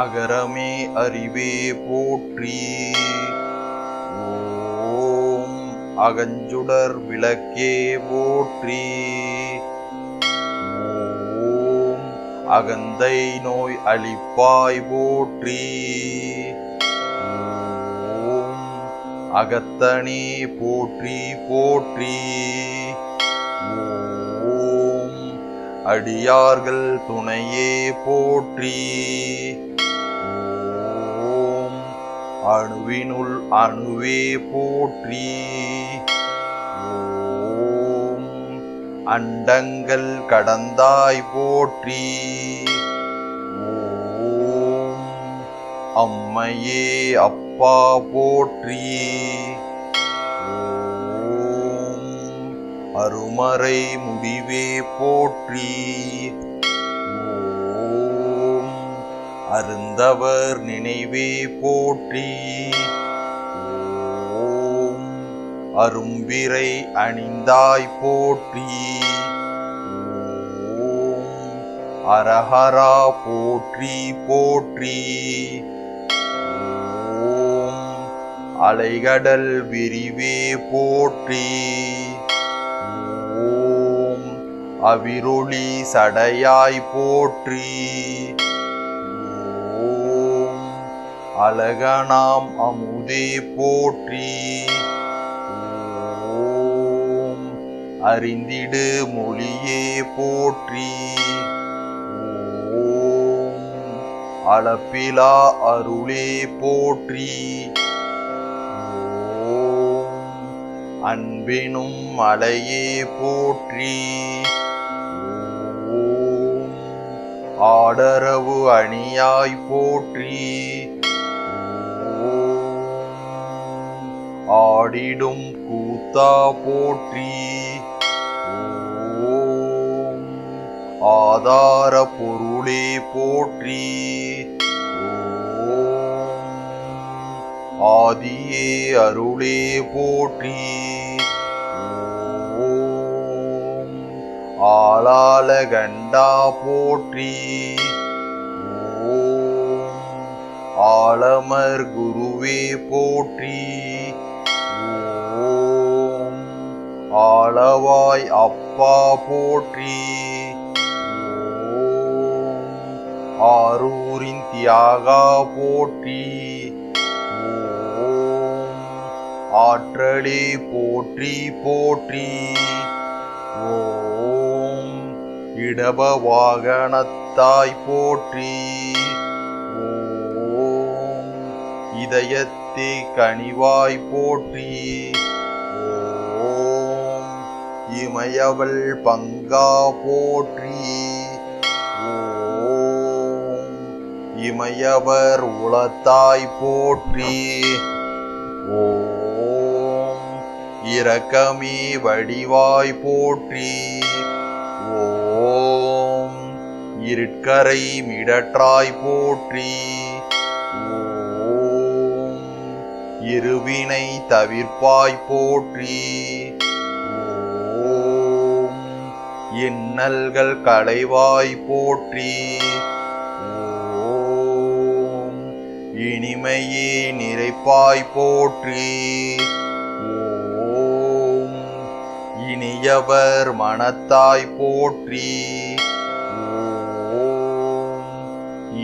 அகரமே அறிவே போற்றி. ஓம் அகஞ்சுடர் விளக்கே போற்றி. ஓம் அகந்தை நோய் அழிப்பாய் போற்றி. ஓம் அகத்தனே போற்றி போற்றி. ஓம் அடியார்கள் துணையே போற்றி. ஓம் அணுவினுள் அணுவே போற்றி. ஓம் அண்டங்கள் கடந்தாய் போற்றி. ஓம் அம்மையே அப்பா போற்றி. ஓம் அருமறை முடிவே போற்றி. ஓம் அருந்தவர் நினைவே போற்றி. ஓம் அரும்பிறை அணிந்தாய் போற்றி. ஓம் அரஹரா போற்றி போற்றி. ஓம் அலைகடல் விரிவே போற்றி. ஓம் அவிரொளி சடையாய் போற்றி. ஓம் அழகனாம் அமுதே போற்றி. ஓம் அறிந்திடு மொழியே போற்றி. ஓம் அளப்பிலா அருளே போற்றி. ஓம் அன்பெனும் மலையே போற்றி. ஓம் ஆடரவு அணியாய் போற்றி. ஓம் ஆடிடும் கூத்தா போற்றி. ஓம் ஆதார பொருளே போற்றி. ஓம் ஆதியே அருளே போற்றி. ஓம் ஆளால கண்டா போற்றி. ஓம் ஆலமர் குருவே போற்றி. ஓம் ஆளவாய் அப்பா போற்றி. ஓம் ஆரூரின் தியாகா போற்றி. ஓம் ஆற்றலே போற்றி போற்றி. ஓம் இடப வாகனத்தாய் போற்றி. ஓம் இதயத்தே கனிவாய் போற்றி. ஓம் இமயவள் பங்கா போற்றி. ஓம் இமயவர் உளத்தாய் போற்றி. ஓம் இரக்கமே வடிவாய் போற்றி. ஓம் இருட்கரை மிடற்றாய் போற்றி. ஓம் இருவினை தவிர்ப்பாய் போற்றி. ஓம் இன்னல்கள் களைவாய் போற்றி. ஓம் இனிமையே நிறைப்பாய் போற்றி. ஓம் இனியவர் மனத்தாய் போற்றி. ஓம்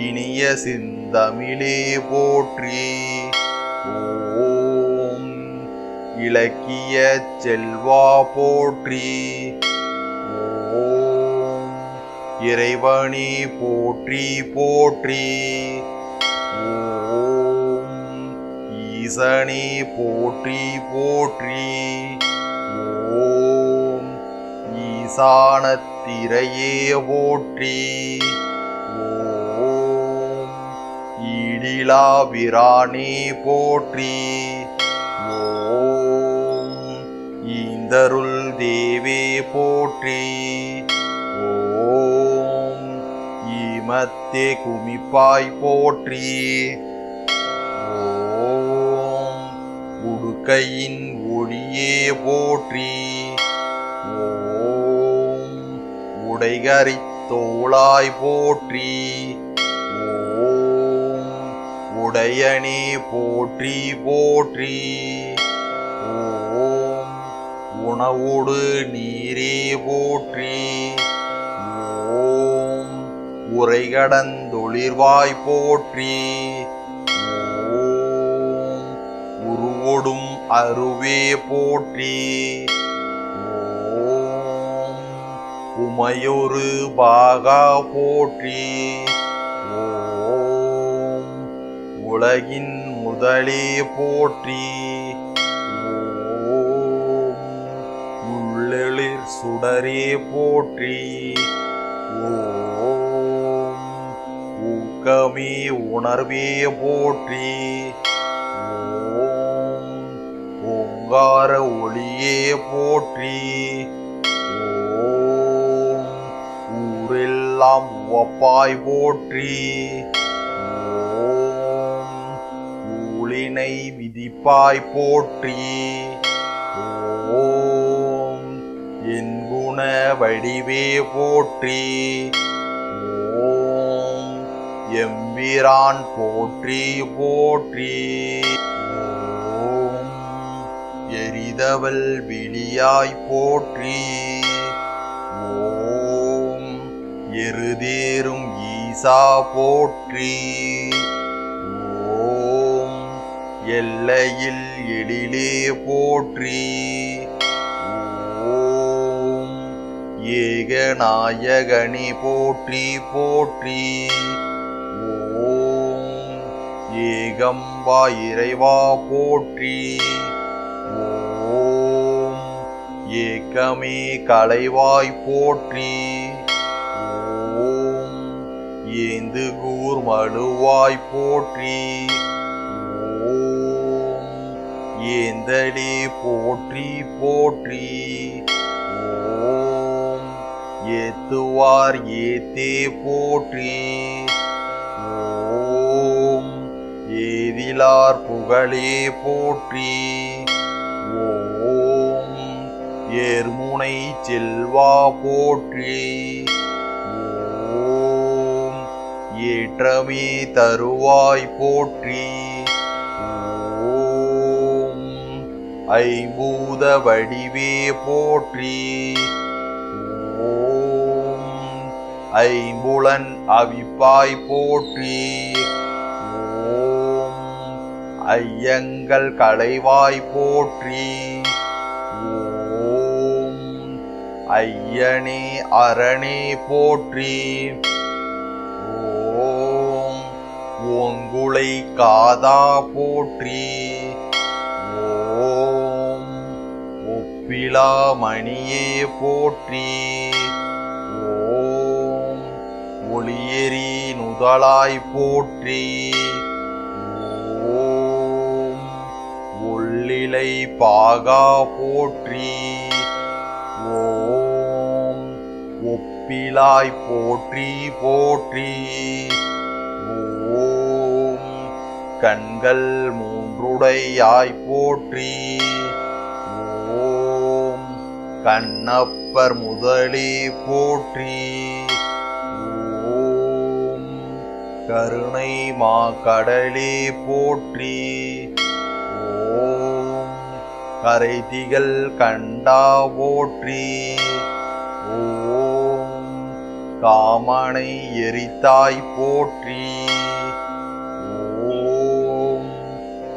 இனிய சிந்தமிழே போற்றி. ஓம் இலக்கிய செல்வா போற்றி. ஓம் இறைவனே போற்றி போற்றி. ஓம் ஈசனே போற்றி போற்றி. ஓம் ஈசானத்திரையே போற்றி. ஓம் ஈடிலா விரானே போற்றி. ஓம் ஈந்தருள் தேவே போற்றி. ஓம் ஈமத்தே குமிப்பாய் போற்றி. ஓம் உடுக்கையின் ஒளியே போற்றி. ஓம் உடைகரித் தோளாய் போற்றி. ஓம் உடையனே போற்றி போற்றி. ஓம் உணவோடு நீரே போற்றி. ஓம் உரைகடந்தொழிர்வாய் போற்றி. ஓம் உருவொடும் அருவே போற்றி. ஓம் உமையொரு பாகா போற்றி. ஓம் உலகின் முதலே போற்றி. ஓம் உள்ளெழிற் சுடரே போற்றி. ஓம் ஊக்கமே உணர்வே போற்றி. ஓம் ஓங்கார ஒளியே போற்றி. ஓம் ஊரெல்லாம் உவப்பாய் போற்றி. ஓம் ஊழினை விதிப்பாய் போற்றி. ஓம் என் குண வடிவே போற்றி. ஓம் எம்பிரான் போற்றி போற்றி. ஓம் எரிதவல் விழியாய் போற்றி. ஓம் எருதேறும் ஈசா போற்றி. ஓம் எல்லையில் எழிலே போற்றி. ஓம் ஏகநாயகனே போற்றி போற்றி. ஓம் ஏகம்பா இறைவா போற்றி. ஓம் ஏக்கமே கலைவாய் போற்றி. ஓம் ஏந்து கூர் மழுவாய் போற்றி. ஓம் ஏந்தடி போற்றி போற்றி. ஓம் ஏத்துவார் ஏத்தே போற்றி. ஓம் ஏதிலார் புகழே போற்றி. ஓம் ஏர்முனை செல்வா போற்றி. ஓம் ஏற்றமே தருவாய் போற்றி. ஓம் ஐம்பூத வடிவே போற்றி. ஓம் ஐம்புலன் அவிப்பாய் போற்றி. ஓம் ஐயங்கள் களைவாய் போற்றி. ஓம் ஐயனே அரணே போற்றி. ஓம் ஓங்குலை காதா போற்றி. ஓம் ஒப்பிலா மணியே போற்றி. ஓம் ஒளியெறி நுதலாய் போற்றி. ஓம் ஒள்ளிலை பாகா போற்றி. ஓம் ஒப்பிலாய் போற்றி போற்றி. ஓம் கண்கள் மூன்றுடையாய் போற்றி. ஓம் கண்ணப்பர் முதலே போற்றி. ஓம் கருணை மாக்கடலே போற்றி. ஓம் கரைதிகள் கண்டா போற்றி. ஓம் காமனை எரித்தாய் போற்றி. ஓம்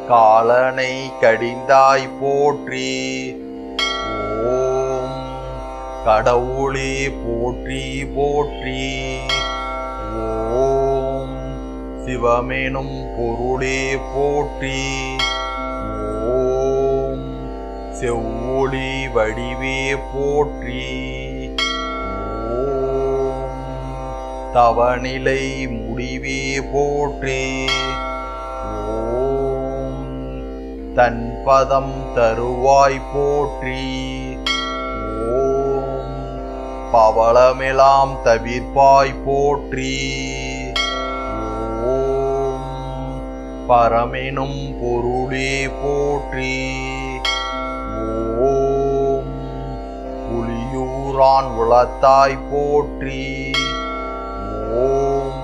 காலனை கடிந்தாய் போற்றி. ஓம் கடவுளே போற்றி போற்றி. ஓம் சிவமெனும் பொருளே போற்றி. ஓம் செவ்வொளி வடிவே போற்றி. ஓம் தவநிலை முடிவே போற்றி. ஓம் தன்பதம் தருவாய் போற்றி. ஓம் பவளமெலாம் தவிர்ப்பாய் போற்றி. ஓம் பரமெனும் பொருளே போற்றி. ஓம் புலியூரான் உளத்தாய் போற்றி. ஓம்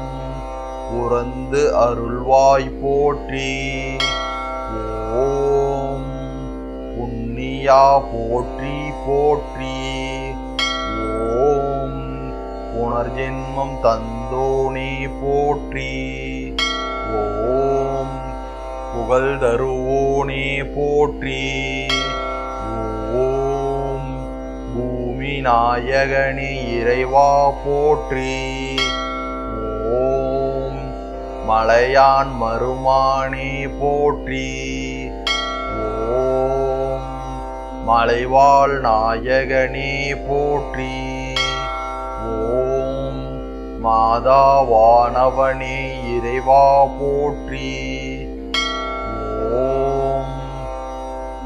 துறந்து அருள்வாய் போற்றி. ஓம் புண்ணியா போற்றி போற்றி. ஓம் புனர்ஜென்மம் தந்தோனே போற்றி. ஓம் புகழ் தருவோனே போற்றி. ஓம் பூமி நாயகனே இறைவா போற்றி. ஓம் மலையான் மருமானே போற்றி. ஓம் மலைவாழ் நாயகனே போற்றி. ஓம் மாதாவானவனே இறைவா போற்றி. ஓம்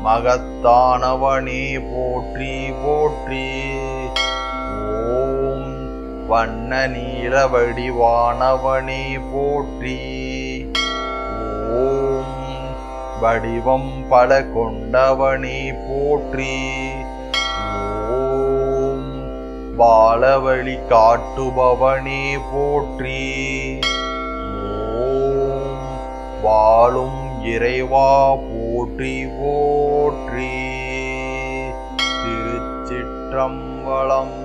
மகத்தானவனே போற்றி போற்றி. ஓம் வண்ண நீல வடிவானவனே போற்றி. ஓம் வடிவம் பல கொண்டவனே போற்றி. ஓம் பாலவழி காட்டுபவனே போற்றி. ஓம் வாழும் இறைவா போற்றி போற்றி. திருச்சிற்றம்பலம்.